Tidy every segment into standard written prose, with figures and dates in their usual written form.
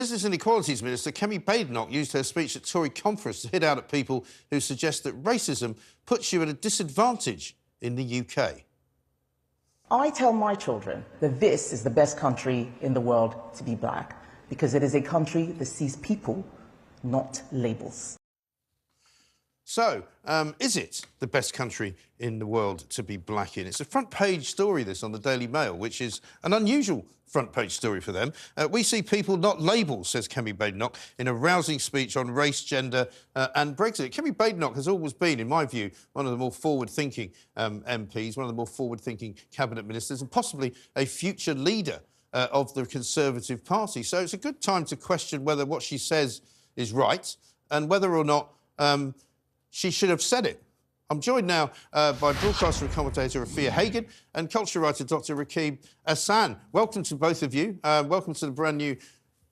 Business and Equalities Minister Kemi Badenoch used her speech at Tory conference to hit out at people who suggest that racism puts you at a disadvantage in the UK. I tell my children that this is the best country in the world to be black, because it is a country that sees people, not labels. So, is it the best country in the world to be black in? It's a front-page story, this, on the Daily Mail, which is an unusual front-page story for them. We see people, not labels, says Kemi Badenoch, in a rousing speech on race, gender and Brexit. Kemi Badenoch has always been, in my view, one of the more forward-thinking MPs, one of the more forward-thinking cabinet ministers and possibly a future leader of the Conservative Party. So it's a good time to question whether what she says is right and whether or not she should have said it. I'm joined now by broadcaster and commentator Afua Hagan and culture writer Dr Rakib Ehsan. Welcome to both of you. Welcome to the brand new,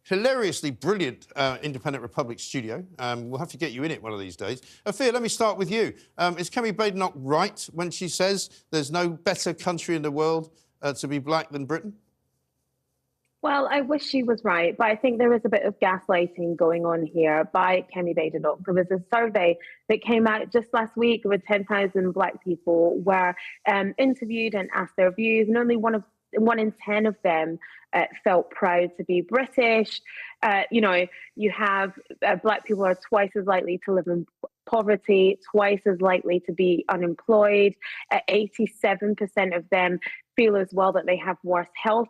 hilariously brilliant Independent Republic studio. We'll have to get you in it one of these days. Afua, let me start with you. Is Kemi Badenoch right when she says there's no better country in the world to be black than Britain? Well, I wish she was right, but I think there is a bit of gaslighting going on here by Kemi Badenoch. There was a survey that came out just last week with 10,000 black people were interviewed and asked their views, and only one in 10 of them felt proud to be British. You have black people are twice as likely to live in poverty, twice as likely to be unemployed. 87% of them feel as well that they have worse health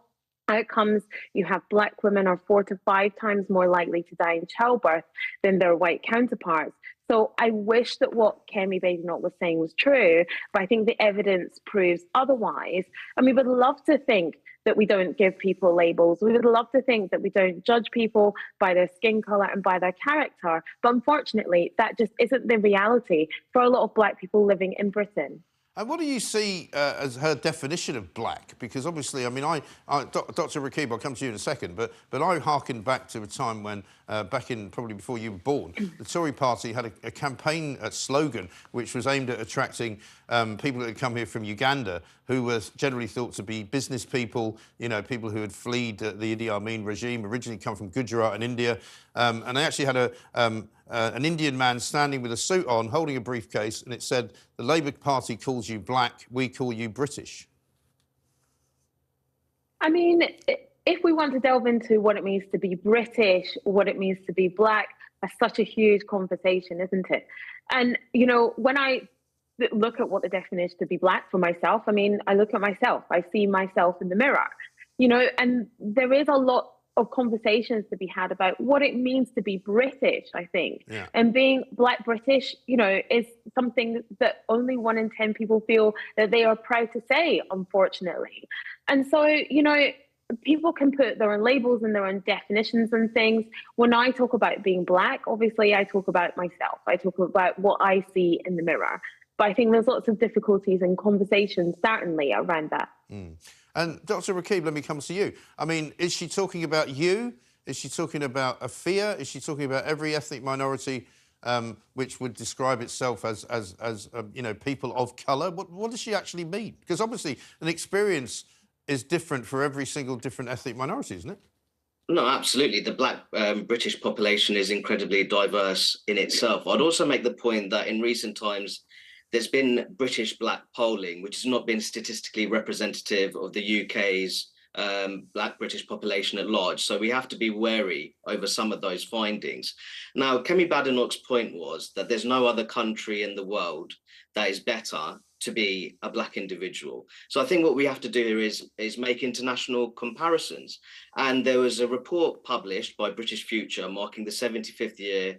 outcomes. You have black women are 4 to 5 times more likely to die in childbirth than their white counterparts. So I wish that what Kemi Badenoch was saying was true, but I think the evidence proves otherwise. And we would love to think that we don't give people labels. We would love to think that we don't judge people by their skin colour and by their character. But unfortunately, that just isn't the reality for a lot of black people living in Britain. And what do you see as her definition of black? Because obviously, I mean, Dr Rakib, I'll come to you in a second, but I harken back to a time when, back in probably before you were born, the Tory party had a campaign slogan which was aimed at attracting people that had come here from Uganda, who were generally thought to be business people, you know, people who had fled the Idi Amin regime, originally come from Gujarat in India. And they actually had an Indian man standing with a suit on, holding a briefcase, and it said, "The Labour Party calls you black, we call you British." I mean, if we want to delve into what it means to be British, what it means to be black, that's such a huge conversation, isn't it? And, you know, when I look at what the definition to be black for myself, I mean, I look at myself, I see myself in the mirror, you know, and there is a lot of conversations to be had about what it means to be British, I think. Yeah. And being black British, you know, is something that only 1 in 10 people feel that they are proud to say, unfortunately. And so, you know, people can put their own labels and their own definitions and things. When I talk about being black, obviously I talk about myself. I talk about what I see in the mirror. But I think there's lots of difficulties and conversations, certainly, around that. Mm. And Dr Rakib, let me come to you. I mean, is she talking about you? Is she talking about Afua? Is she talking about every ethnic minority which would describe itself as you know, people of colour? What does she actually mean? Because obviously an experience is different for every single different ethnic minority, isn't it? No, absolutely. The black British population is incredibly diverse in itself. I'd also make the point that in recent times, there's been British black polling, which has not been statistically representative of the UK's black British population at large. So we have to be wary over some of those findings. Now, Kemi Badenoch's point was that there's no other country in the world that is better to be a black individual. So I think what we have to do here is make international comparisons. And there was a report published by British Future marking the 75-year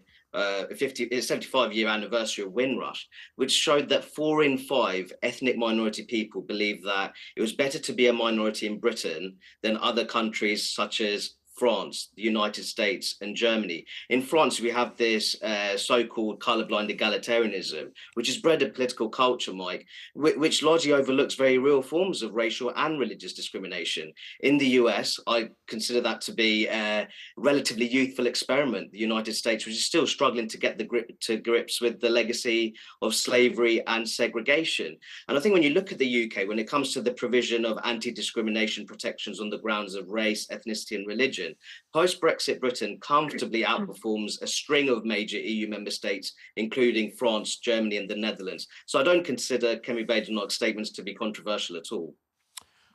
anniversary of Windrush, which showed that 4 in 5 ethnic minority people believe that it was better to be a minority in Britain than other countries such as France, the United States and Germany. In France, we have this so-called colourblind egalitarianism, which has bred a political culture, Mike, which largely overlooks very real forms of racial and religious discrimination. In the US, I consider that to be a relatively youthful experiment. The United States, which is still struggling to get to grips with the legacy of slavery and segregation. And I think when you look at the UK, when it comes to the provision of anti-discrimination protections on the grounds of race, ethnicity and religion, Britain. Post-Brexit Britain comfortably outperforms a string of major EU member states, including France, Germany, and the Netherlands. So I don't consider Kemi Badenoch's statements to be controversial at all.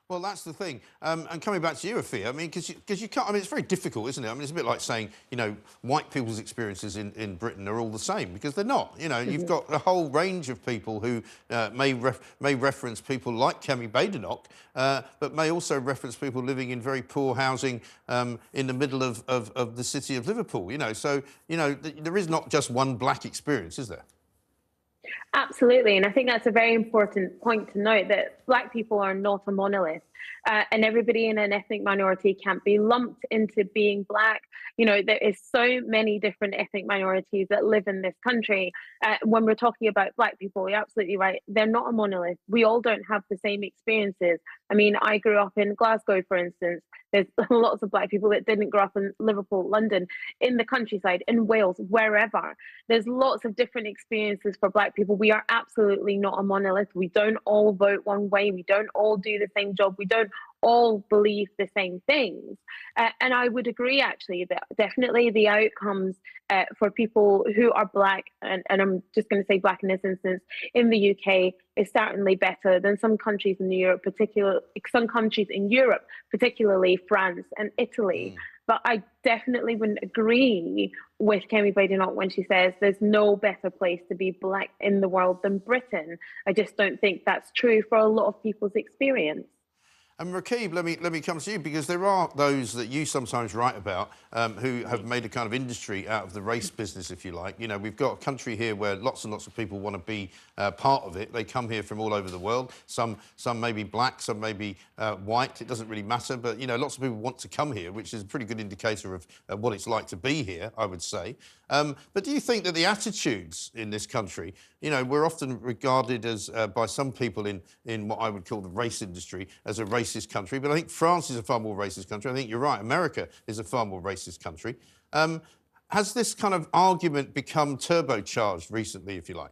Well, that's the thing. And coming back to you, Afua, I mean, because you can't, I mean, it's very difficult, isn't it? I mean, it's a bit like saying, you know, white people's experiences in Britain are all the same, because they're not. You know, you've got a whole range of people who may reference people like Kemi Badenoch, but may also reference people living in very poor housing in the middle of the city of Liverpool, you know. So, you know, there is not just one black experience, is there? Absolutely, and I think that's a very important point to note, that black people are not a monolith, and everybody in an ethnic minority can't be lumped into being black. You know, there is so many different ethnic minorities that live in this country. When we're talking about black people, you're absolutely right. They're not a monolith. We all don't have the same experiences. I mean, I grew up in Glasgow, for instance. There's lots of black people that didn't grow up in Liverpool, London, in the countryside, in Wales, wherever. There's lots of different experiences for black people. We are absolutely not a monolith. We don't all vote one way. We don't all do the same job. We don't all believe the same things. And I would agree, actually, that definitely the outcomes for people who are black, and I'm just going to say black in this instance, in the UK is certainly better than some countries in Europe, particularly France and Italy. But I definitely wouldn't agree with Kemi Badenoch when she says there's no better place to be black in the world than Britain. I just don't think that's true for a lot of people's experience. And Rakib, let me come to you, because there are those that you sometimes write about who have made a kind of industry out of the race business, if you like. You know, we've got a country here where lots and lots of people want to be part of it. They come here from all over the world. Some may be black, some may be white. It doesn't really matter. But, you know, lots of people want to come here, which is a pretty good indicator of what it's like to be here, I would say. But do you think that the attitudes in this country, you know, we're often regarded as, by some people in what I would call the race industry, as a racist country, but I think France is a far more racist country. I think you're right, America is a far more racist country. Has this kind of argument become turbocharged recently, if you like?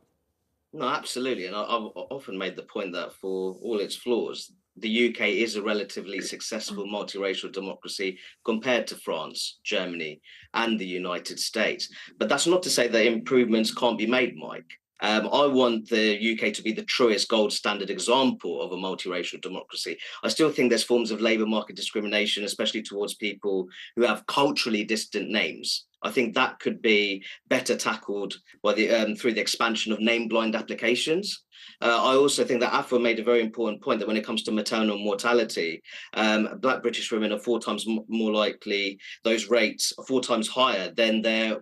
No, absolutely. And I've often made the point that for all its flaws, the UK is a relatively successful multiracial democracy compared to France, Germany, and the United States. But that's not to say that improvements can't be made, Mike. I want the UK to be the truest gold standard example of a multiracial democracy. I still think there's forms of labour market discrimination, especially towards people who have culturally distant names. I think that could be better tackled by through the expansion of name-blind applications. I also think that Afua made a very important point that when it comes to maternal mortality, Black British women are 4 times more likely, those rates are 4 times higher than their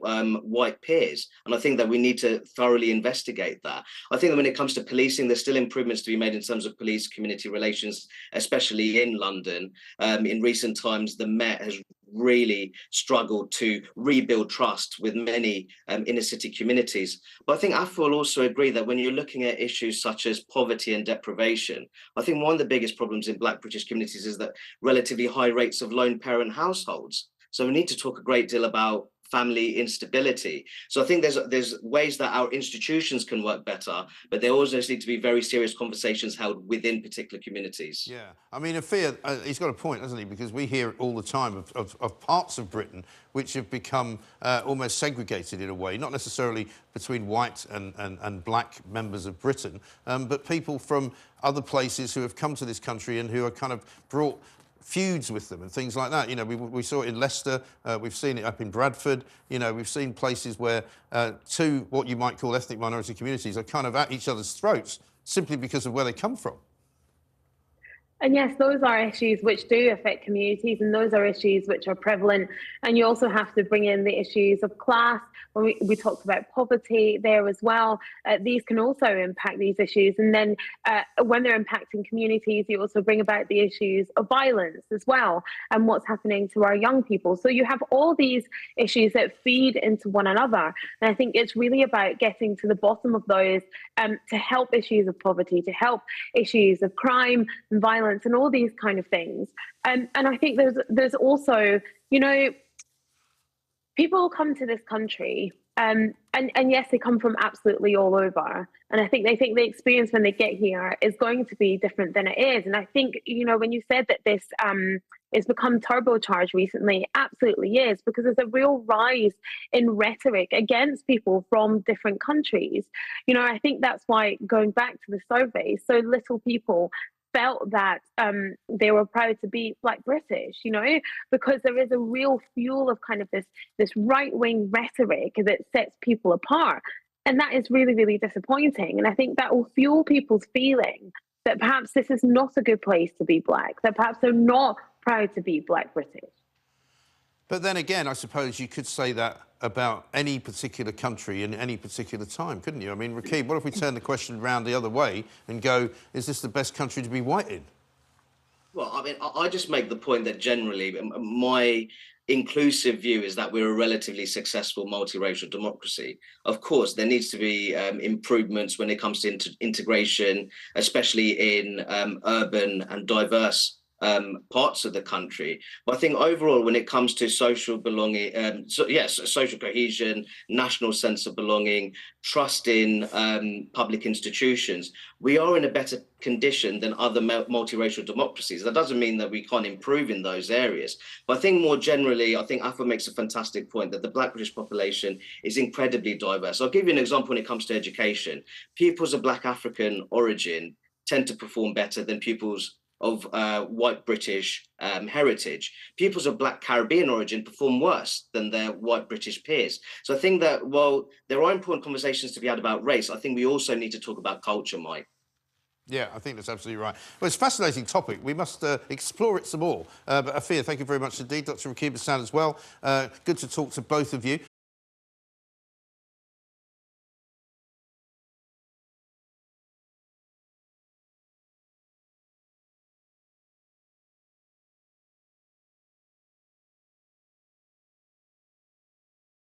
white peers. And I think that we need to thoroughly investigate that. I think that when it comes to policing, there's still improvements to be made in terms of police community relations, especially in London. In recent times, the Met has really struggled to rebuild trust with many inner city communities. But I think Afua will also agree that when you're looking at issues such as poverty and deprivation, I think one of the biggest problems in Black British communities is that relatively high rates of lone parent households. So we need to talk a great deal about family instability. So I think there's ways that our institutions can work better, but there also need to be very serious conversations held within particular communities. Yeah, I mean, Afua, he's got a point, hasn't he? Because we hear all the time of parts of Britain which have become almost segregated in a way, not necessarily between white and black members of Britain, but people from other places who have come to this country and who are kind of brought feuds with them and things like that. You know, we saw it in Leicester, we've seen it up in Bradford, you know, we've seen places where two what you might call ethnic minority communities are kind of at each other's throats simply because of where they come from. And yes, those are issues which do affect communities, and those are issues which are prevalent. And you also have to bring in the issues of class. When we talked about poverty there as well, these can also impact these issues. And then when they're impacting communities, you also bring about the issues of violence as well, and what's happening to our young people. So you have all these issues that feed into one another. And I think it's really about getting to the bottom of those to help issues of poverty, to help issues of crime and violence, and all these kind of things. And I think there's also, you know, people come to this country And yes, they come from absolutely all over. And I think they think the experience when they get here is going to be different than it is. And I think, you know, when you said that this it's become turbocharged recently, it absolutely is, because there's a real rise in rhetoric against people from different countries. You know, I think that's why, going back to the survey, so little people felt that they were proud to be Black British, you know, because there is a real fuel of kind of this right-wing rhetoric that sets people apart. And that is really, really disappointing. And I think that will fuel people's feeling that perhaps this is not a good place to be Black, that perhaps they're not proud to be Black British. But then again, I suppose you could say that about any particular country in any particular time, couldn't you? I mean, Rakib, what if we turn the question round the other way and go, is this the best country to be white in? Well, I mean, I just make the point that generally my inclusive view is that we're a relatively successful multiracial democracy. Of course, there needs to be improvements when it comes to integration, especially in urban and diverse parts of the country. But I think overall, when it comes to social belonging, social cohesion, national sense of belonging, trust in public institutions, we are in a better condition than other multiracial democracies. That doesn't mean that we can't improve in those areas. But I think more generally, I think Afua makes a fantastic point that the Black British population is incredibly diverse. I'll give you an example when it comes to education. Pupils of Black African origin tend to perform better than pupils of white British heritage. Pupils of Black Caribbean origin perform worse than their white British peers. So I think that while there are important conversations to be had about race, I think we also need to talk about culture, Mike. Yeah, I think that's absolutely right. Well, it's a fascinating topic. We must explore it some more. But Afua, thank you very much indeed. Dr Rakib Ehsan as well. Good to talk to both of you.